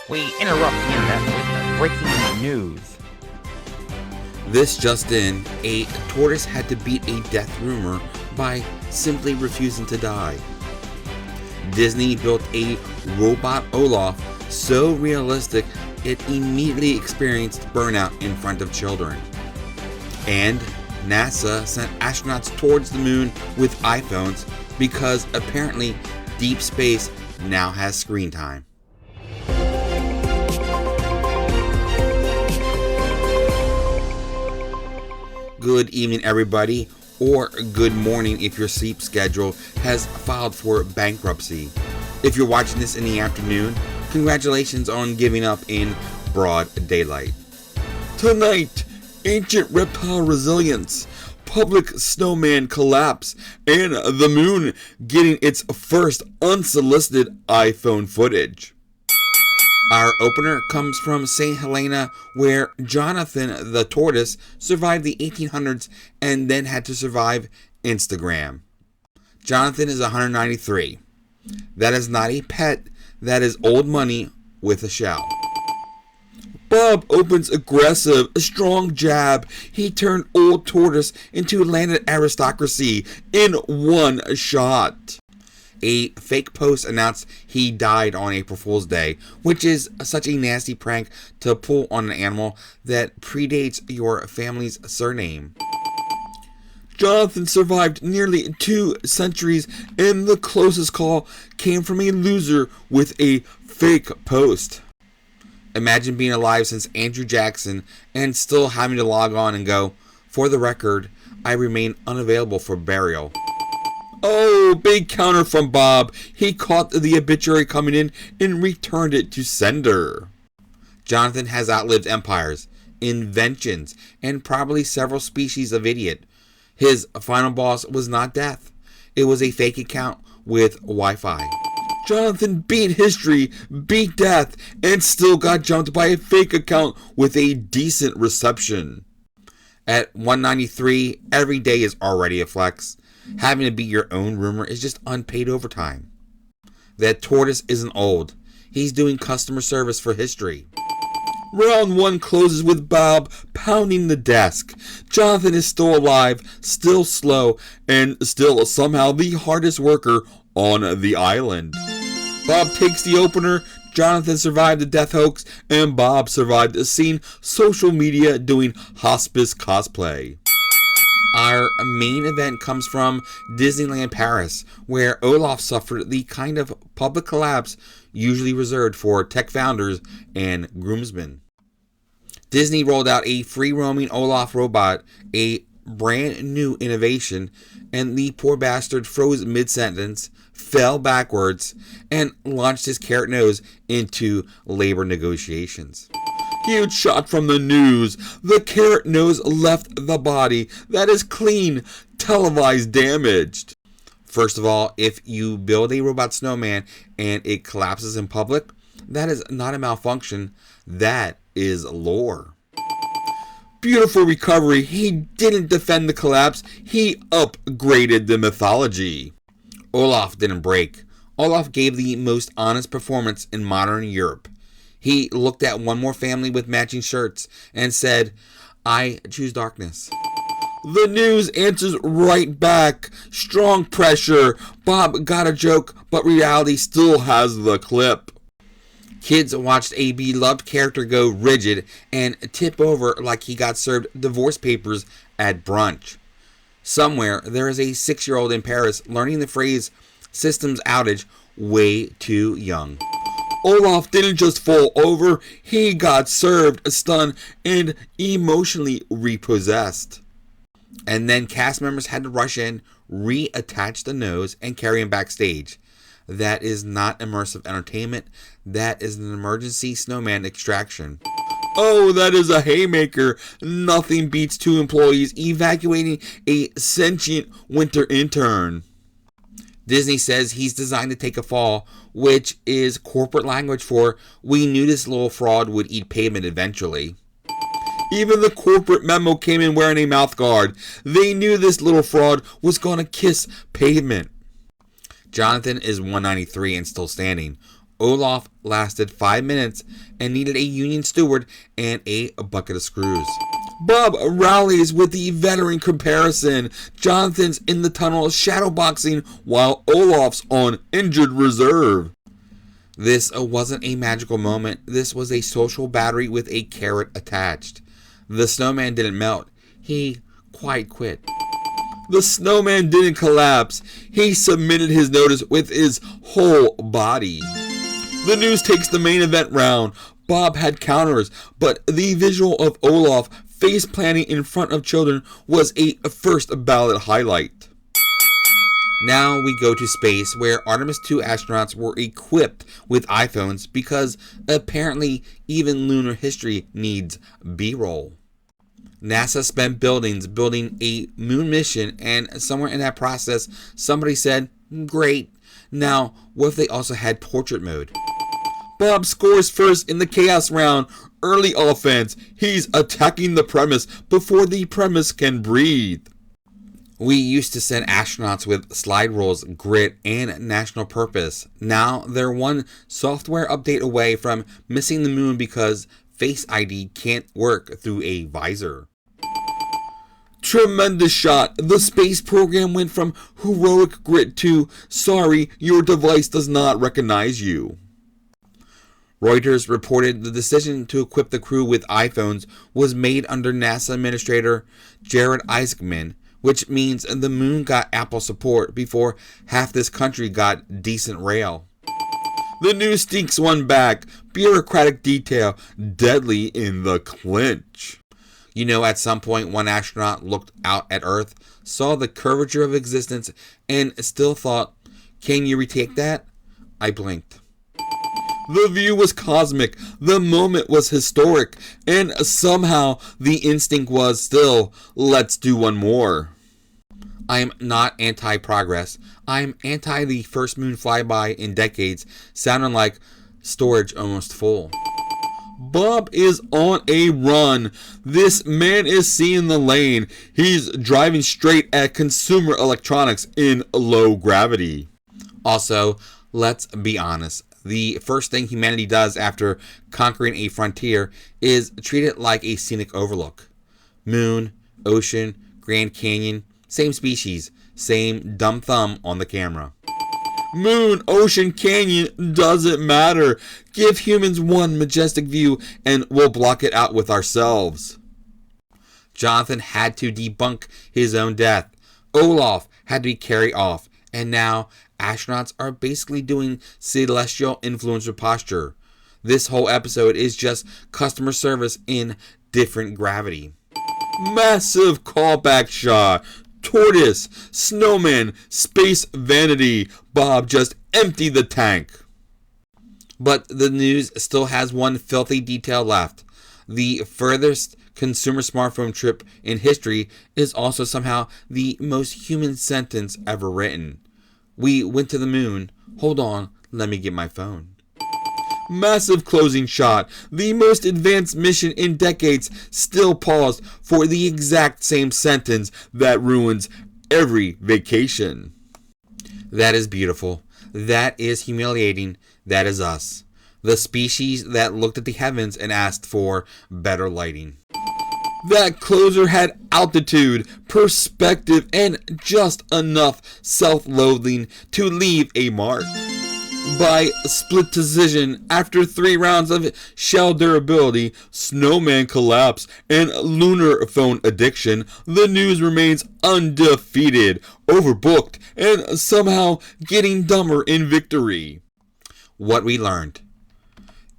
We interrupt the internet with breaking news. This just in, a tortoise had to beat a death rumor by simply refusing to die. Disney built a robot Olaf so realistic it immediately experienced burnout in front of children. And NASA sent astronauts towards the moon with iPhones because apparently deep space now has screen time. Good evening, everybody, or good morning if your sleep schedule has filed for bankruptcy. If you're watching this in the afternoon, congratulations on giving up in broad daylight. Tonight, ancient reptile resilience, public snowman collapse, and the moon getting its first unsolicited iPhone footage. Our opener comes from St. Helena, where Jonathan the Tortoise survived the 1800s and then had to survive Instagram. Jonathan is 193. That is not a pet, that is old money with a shell. Bob opens aggressive, a strong jab. He turned old tortoise into landed aristocracy in one shot. A fake post announced he died on April Fool's Day, which is such a nasty prank to pull on an animal that predates your family's surname. Jonathan survived nearly 2 centuries, and the closest call came from a loser with a fake post. Imagine being alive since Andrew Jackson and still having to log on and go, "For the record, I remain unavailable for burial." Oh, big counter from Bob. He caught the obituary coming in and returned it to sender. Jonathan has outlived empires, inventions, and probably several species of idiot. His final boss was not death. It was a fake account with Wi-Fi. Jonathan beat history, beat death, and still got jumped by a fake account with a decent reception. At 193, every day is already a flex. Having to beat your own rumor is just unpaid overtime. That tortoise isn't old. He's doing customer service for history. Round 1 closes with Bob pounding the desk. Jonathan is still alive, still slow, and still somehow the hardest worker on the island. Bob takes the opener. Jonathan survived the death hoax, and Bob survived seeing social media doing hospice cosplay. Our main event comes from Disneyland Paris, where Olaf suffered the kind of public collapse usually reserved for tech founders and groomsmen. Disney rolled out a free-roaming Olaf robot, a brand new innovation, and the poor bastard froze mid-sentence, fell backwards, and launched his carrot nose into labor negotiations. Huge shot from the news. The carrot nose left the body. That is clean, televised damaged. First of all, if you build a robot snowman and it collapses in public, that is not a malfunction. That is lore. Beautiful recovery. He didn't defend the collapse. He upgraded the mythology. Olaf didn't break. Olaf gave the most honest performance in modern Europe. He looked at one more family with matching shirts and said, "I choose darkness." The news answers right back. Strong pressure. Bob got a joke, but reality still has the clip. Kids watched a beloved character go rigid and tip over like he got served divorce papers at brunch. Somewhere there is a 6-year-old in Paris learning the phrase "systems outage" way too young. Olaf didn't just fall over, he got served, stunned, and emotionally repossessed. And then cast members had to rush in, reattach the nose, and carry him backstage. That is not immersive entertainment, that is an emergency snowman extraction. Oh, that is a haymaker. Nothing beats 2 employees evacuating a sentient winter intern. Disney says he's designed to take a fall, which is corporate language for "we knew this little fraud would eat pavement eventually." Even the corporate memo came in wearing a mouth guard. They knew this little fraud was going to kiss pavement. Jonathan is 193 and still standing. Olaf lasted 5 minutes and needed a union steward and a bucket of screws. Bob rallies with the veteran comparison. Jonathan's in the tunnel shadowboxing while Olaf's on injured reserve. This wasn't a magical moment. This was a social battery with a carrot attached. The snowman didn't melt. He quite quit. The snowman didn't collapse. He submitted his notice with his whole body. The news takes the main event round. Bob had counters, but the visual of Olaf face planting in front of children was a first ballot highlight. Now we go to space, where Artemis II astronauts were equipped with iPhones because apparently even lunar history needs B-roll. NASA spent billions building a moon mission, and somewhere in that process, somebody said, great, now what if they also had portrait mode? Bob scores first in the chaos round. Early offense. He's attacking the premise before the premise can breathe. We used to send astronauts with slide rules, grit, and national purpose. Now they're one software update away from missing the moon because Face ID can't work through a visor. Tremendous shot. The space program went from heroic grit to, sorry, your device does not recognize you. Reuters reported the decision to equip the crew with iPhones was made under NASA Administrator Jared Isaacman, which means the moon got Apple support before half this country got decent rail. The news stinks one back. Bureaucratic detail, deadly in the clinch. You know, at some point, one astronaut looked out at Earth, saw the curvature of existence, and still thought, can you retake that? I blinked. The view was cosmic, the moment was historic, and somehow the instinct was still, let's do one more. I'm not anti-progress. I'm anti the first moon flyby in decades, sounding like storage almost full. Bob is on a run. This man is seeing the lane. He's driving straight at consumer electronics in low gravity. Also, let's be honest. The first thing humanity does after conquering a frontier is treat it like a scenic overlook. Moon, ocean, Grand Canyon, same species, same dumb thumb on the camera. Moon, ocean, canyon, doesn't matter. Give humans one majestic view and we'll block it out with ourselves. Jonathan had to debunk his own death. Olaf had to be carried off. And now astronauts are basically doing celestial influencer posture. This whole episode is just customer service in different gravity. Massive callback shot. Tortoise, snowman, space vanity. Bob just emptied the tank. But the news still has one filthy detail left. The furthest consumer smartphone trip in history is also somehow the most human sentence ever written. We went to the moon. Hold on, let me get my phone. Massive closing shot. The most advanced mission in decades still paused for the exact same sentence that ruins every vacation. That is beautiful. That is humiliating. That is us. The species that looked at the heavens and asked for better lighting. That closer had altitude, perspective, and just enough self-loathing to leave a mark. By split decision, after 3 rounds of shell durability, snowman collapse, and lunar phone addiction, the news remains undefeated, overbooked, and somehow getting dumber in victory. What we learned.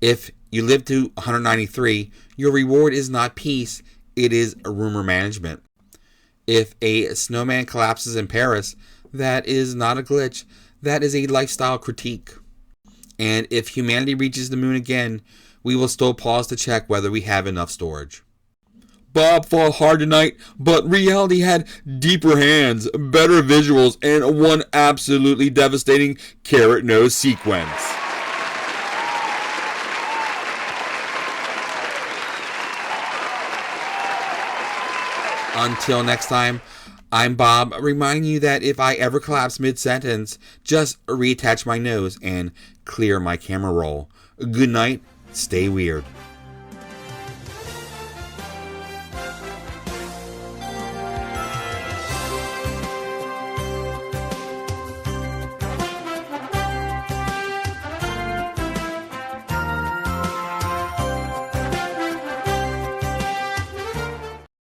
If you live to 193, your reward is not peace, it is rumor management. If a snowman collapses in Paris, that is not a glitch. That is a lifestyle critique. And if humanity reaches the moon again, we will still pause to check whether we have enough storage. Bob fought hard tonight, but reality had deeper hands, better visuals, and one absolutely devastating carrot nose sequence. Until next time, I'm Bob, reminding you that if I ever collapse mid-sentence, just reattach my nose and clear my camera roll. Good night, stay weird.